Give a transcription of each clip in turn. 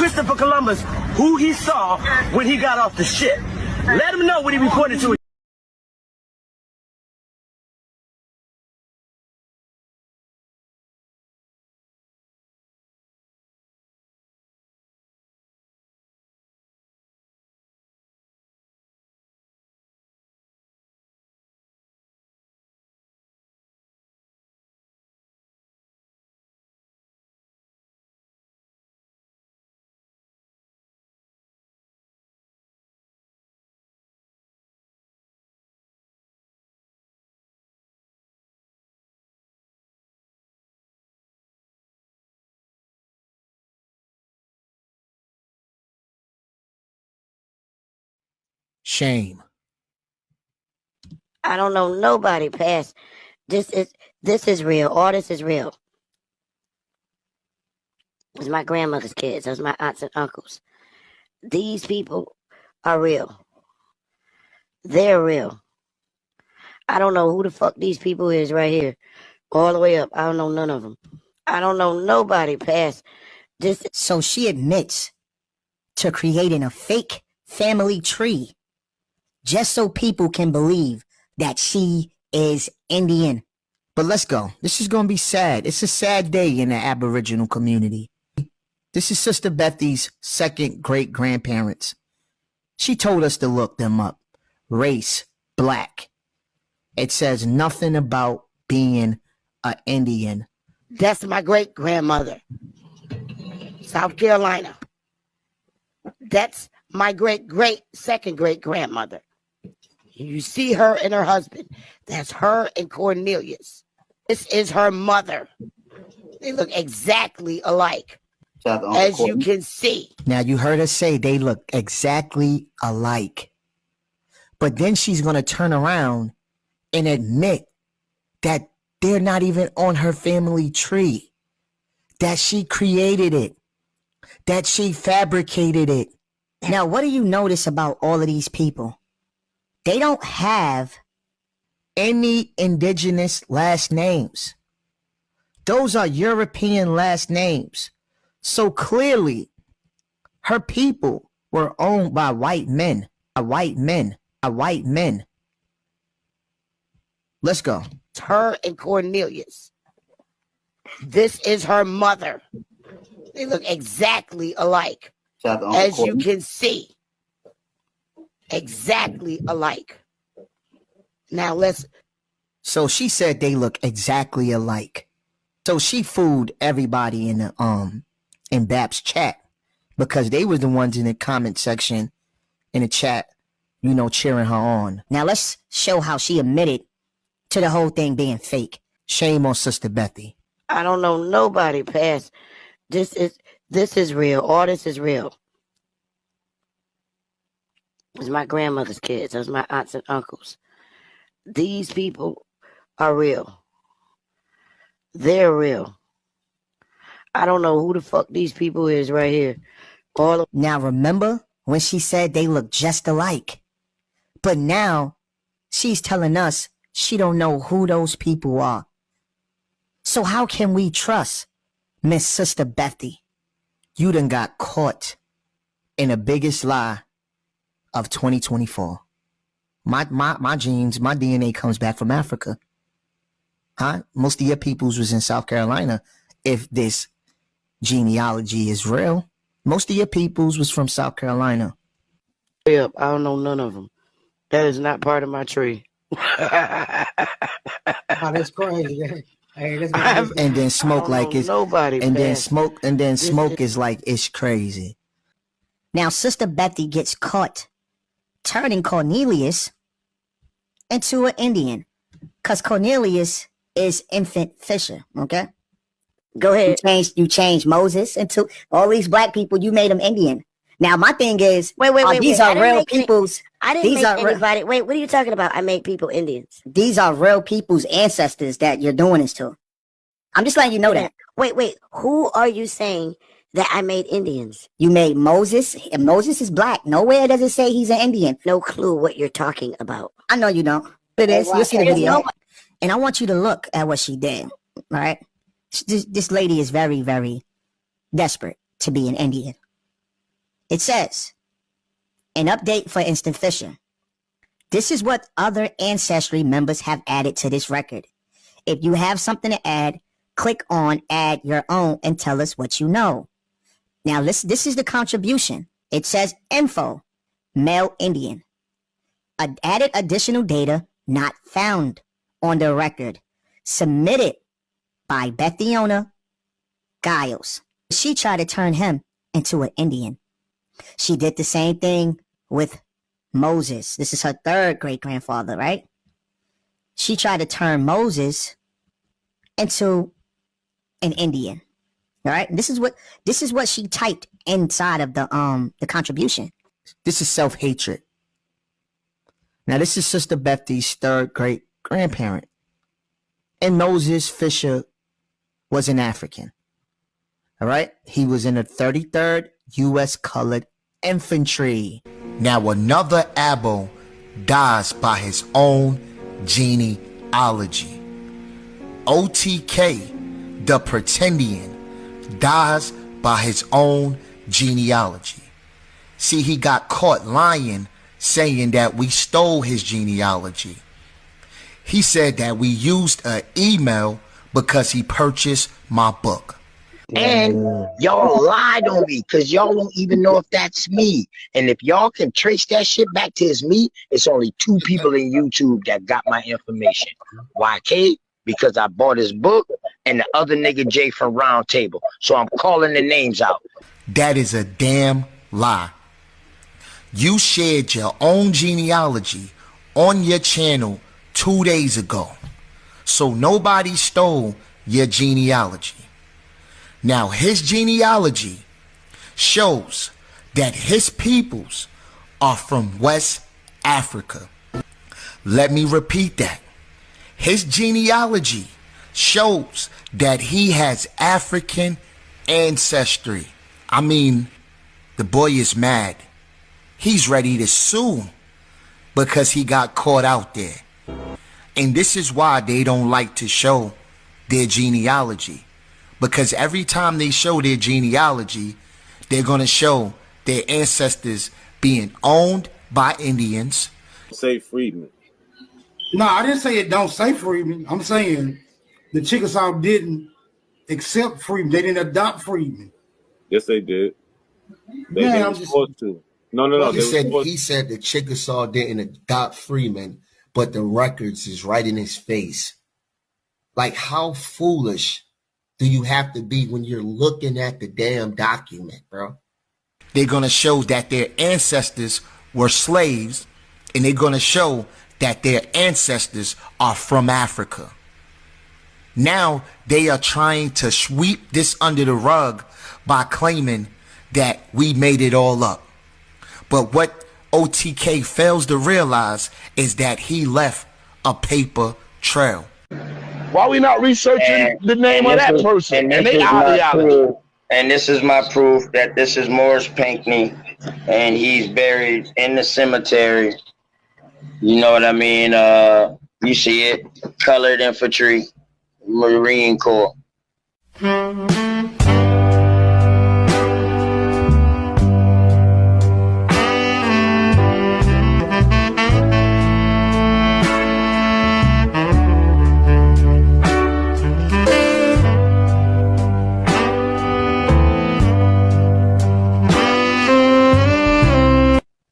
Christopher Columbus who he saw when he got off the ship. Let him know what he reported to. Shame. I don't know nobody past this is real. All this is real. It's my grandmother's kids. Those my aunts and uncles. These people are real. They're real. I don't know who the fuck these people is right here. All the way up. I don't know none of them. I don't know nobody past this. So she admits to creating a fake family tree just so people can believe that she is Indian. But let's go. This is going to be sad. It's a sad day in the Aboriginal community. This is Sister Bethy's second great-grandparents. She told us to look them up. Race, black. It says nothing about being an Indian. That's my great-grandmother. South Carolina. That's my second great-grandmother. You see her and her husband. That's her and Cornelius. This is her mother. They look exactly alike, as you can see. Now, you heard her say they look exactly alike. But then she's going to turn around and admit that they're not even on her family tree, that she created it, that she fabricated it. Now, what do you notice about all of these people? They don't have any indigenous last names. Those are European last names. So clearly, her people were owned by white men, white men. Let's go. It's her and Cornelius. This is her mother. They look exactly alike, as you can see. Exactly alike. Now let's. So she said they look exactly alike. So she fooled everybody in the in BAP's chat because they were the ones in the comment section in the chat, you know, cheering her on. Now let's show how she admitted to the whole thing being fake. Shame on Sister Bethy. I don't know nobody past this is real. All this is real. It's my grandmother's kids. Those my aunts and uncles. These people are real. They're real. I don't know who the fuck these people is right here. Now remember when she said they look just alike? But now she's telling us she don't know who those people are. So how can we trust Miss Sister Bethy? You done got caught in the biggest lie of 2024. My genes, my DNA comes back from Africa. Huh? Most of your peoples was in South Carolina. If this genealogy is real, most of your peoples was from South Carolina. Yep, I don't know none of them. That is not part of my tree. Oh, that's crazy. Hey, and then smoke like it's nobody. And then smoke is like it's crazy. Now Sister Bethy gets caught turning Cornelius into an Indian, because Cornelius is infant Fisher. Okay, go ahead. You changed Moses into all these black people. You made them Indian. Now my thing is, these are real people's. I didn't make anybody. Wait, what are you talking about? I made people Indians. These are real people's ancestors that you're doing this to. I'm just letting you know that. Wait. Who are you saying that I made Indians? You made Moses, and Moses is black. Nowhere does it say he's an Indian. No clue what you're talking about. I know you don't. But it is. You'll see the video. And I want you to look at what she did. All right. This lady is very, very desperate to be an Indian. It says, an update for instant fishing. This is what other Ancestry members have added to this record. If you have something to add, click on add your own and tell us what you know. Now, this is the contribution. It says info, male Indian. Added additional data not found on the record. Submitted by Bethiona Giles. She tried to turn him into an Indian. She did the same thing with Moses. This is her third great-grandfather, right? She tried to turn Moses into an Indian. All right? This is what she typed inside of the contribution. This is self-hatred. Now, this is Sister Bethy's third great-grandparent. And Moses Fisher was an African. All right? He was in the 33rd U.S. Colored Infantry. Now, another Abo dies by his own genealogy. OTK, the Pretendian, dies by his own genealogy. See, he got caught lying, saying that we stole his genealogy. He said that we used an email because he purchased my book. And y'all lied on me because y'all don't even know if that's me. And if y'all can trace that shit back to it's me, it's only 2 people in YouTube that got my information. YK, because I bought his book, and the other nigga Jay from Round Table. So I'm calling the names out. That is a damn lie. You shared your own genealogy on your channel 2 days ago. So nobody stole your genealogy. Now, his genealogy shows that his peoples are from West Africa. Let me repeat that. His genealogy shows that he has African ancestry. I mean, the boy is mad. He's ready to sue because he got caught out there. And this is why they don't like to show their genealogy. Because every time they show their genealogy, they're going to show their ancestors being owned by Indians. Say freedmen. No, I didn't say it don't say freedmen. I'm saying the Chickasaw didn't accept freedmen. They didn't adopt freedmen. Yes, they did. They were supposed to. No. Well, he said the Chickasaw didn't adopt freemen, but the records is right in his face. Like, how foolish do you have to be when you're looking at the damn document, bro? They're going to show that their ancestors were slaves, and they're going to show that their ancestors are from Africa. Now they are trying to sweep this under the rug by claiming that we made it all up. But what OTK fails to realize is that he left a paper trail. Why we not researching the name of that person and they ideology? And this is my proof that this is Morris Pinckney, and he's buried in the cemetery. You know what I mean? You see it, Colored Infantry, Marine Corps.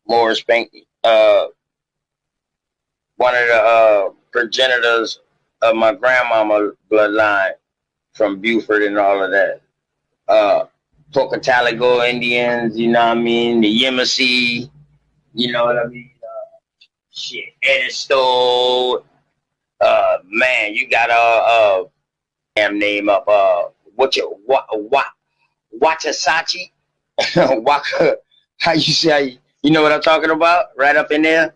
Morris Pinckney, one of the progenitors of my grandmama bloodline from Buford and all of that. Pocataligo Indians, you know what I mean? The Yamasee, you know what I mean? Shit, Edisto. Man, you got a damn name up. Wachasachi? Waka, how you say? You know what I'm talking about? Right up in there.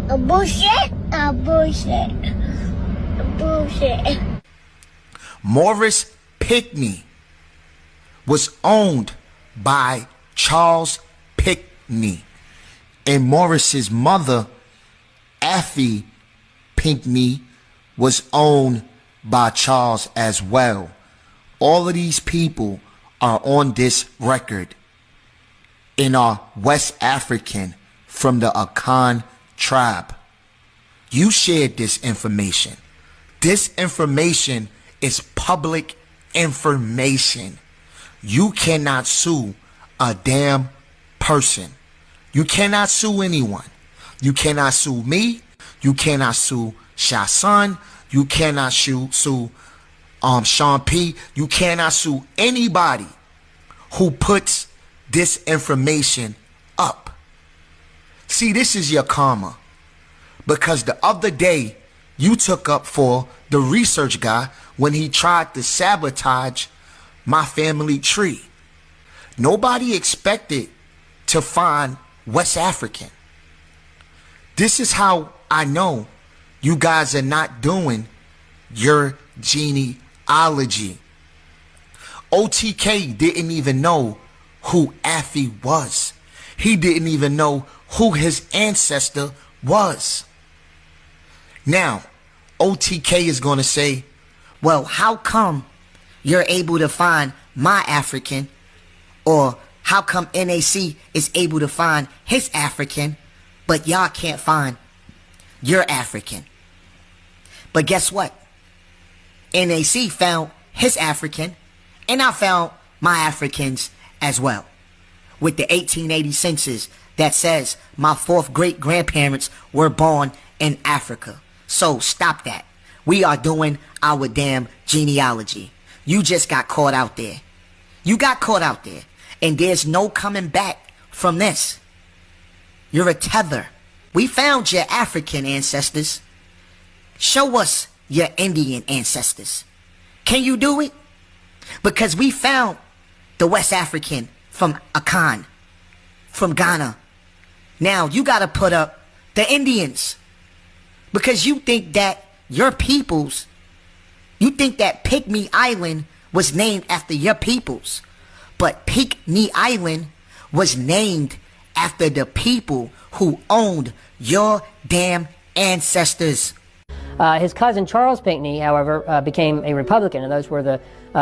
Bullshit. Morris Pinckney was owned by Charles Pinckney, and Morris's mother, Affie Pinckney, was owned by Charles as well. All of these people are on this record and are West African from the Akan tribe. You shared this information. This information is public information. You cannot sue a damn person. You cannot sue anyone. You cannot sue me. You cannot sue Shasan. You cannot sue Sean P. You cannot sue anybody who puts this information up. See, this is your karma. Because the other day, you took up for the research guy when he tried to sabotage my family tree. Nobody expected to find West African. This is how I know you guys are not doing your genealogy. OTK didn't even know who Affy was. He didn't even know who his ancestor was. Now, OTK is going to say, well, how come you're able to find my African? Or how come NAC is able to find his African, but y'all can't find your African? But guess what? NAC found his African, and I found my Africans as well. With the 1880 census that says my fourth great grandparents were born in Africa. So stop that. We are doing our damn genealogy. You just got caught out there. You got caught out there. And there's no coming back from this. You're a tether. We found your African ancestors. Show us your Indian ancestors. Can you do it? Because we found the West African from Akan, from Ghana. Now you got to put up the Indians. Because you think that your peoples, you think that Pygmy Island was named after your peoples. But Pygmy Island was named after the people who owned your damn ancestors. His cousin Charles Pinckney, however, became a Republican, and those were the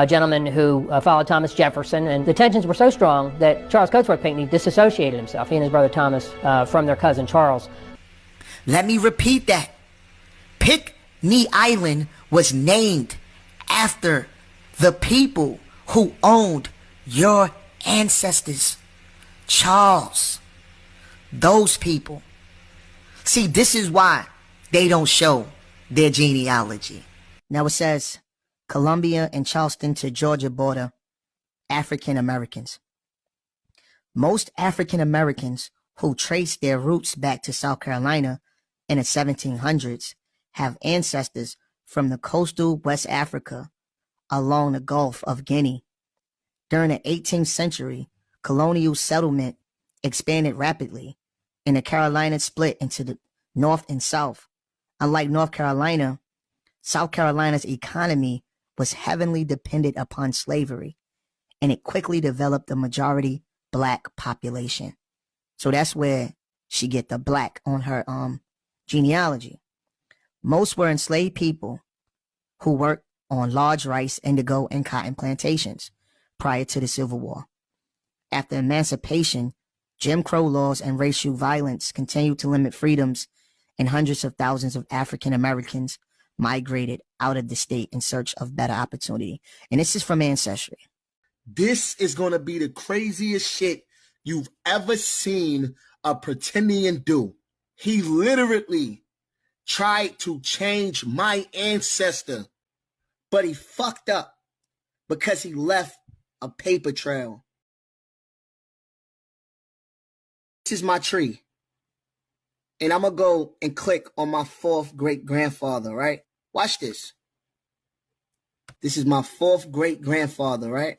gentlemen who followed Thomas Jefferson. And the tensions were so strong that Charles Cotesworth Pinckney disassociated himself, he and his brother Thomas, from their cousin Charles. Let me repeat that. Pygmy Island was named after the people who owned your ancestors. Charles. Those people. See, this is why they don't show their genealogy. Now it says, Columbia and Charleston to Georgia border, African Americans. Most African Americans who trace their roots back to South Carolina in the 1700s have ancestors from the coastal West Africa along the Gulf of Guinea. During the 18th century, colonial settlement expanded rapidly, and the Carolinas split into the North and South. Unlike North Carolina, South Carolina's economy was heavily dependent upon slavery, and it quickly developed a majority black population. So that's where she get the black on her genealogy. Most were enslaved people who worked on large rice, indigo, and cotton plantations prior to the Civil War. After emancipation, Jim Crow laws and racial violence continued to limit freedoms, and hundreds of thousands of African Americans migrated out of the state in search of better opportunity. And this is from Ancestry. This is going to be the craziest shit you've ever seen a Pretendian do. He literally tried to change my ancestor, but he fucked up because he left a paper trail. This is my tree. And I'm going to go and click on my fourth great grandfather, right? Watch this. This is my fourth great grandfather, right?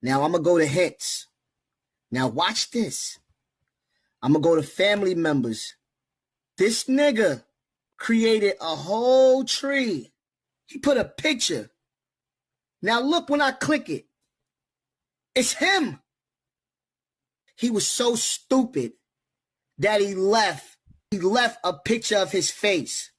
Now I'm going to go to hits. Now watch this. I'm going to go to family members. This nigga created a whole tree. He put a picture. Now look when I click it. It's him. He was so stupid that he left a picture of his face.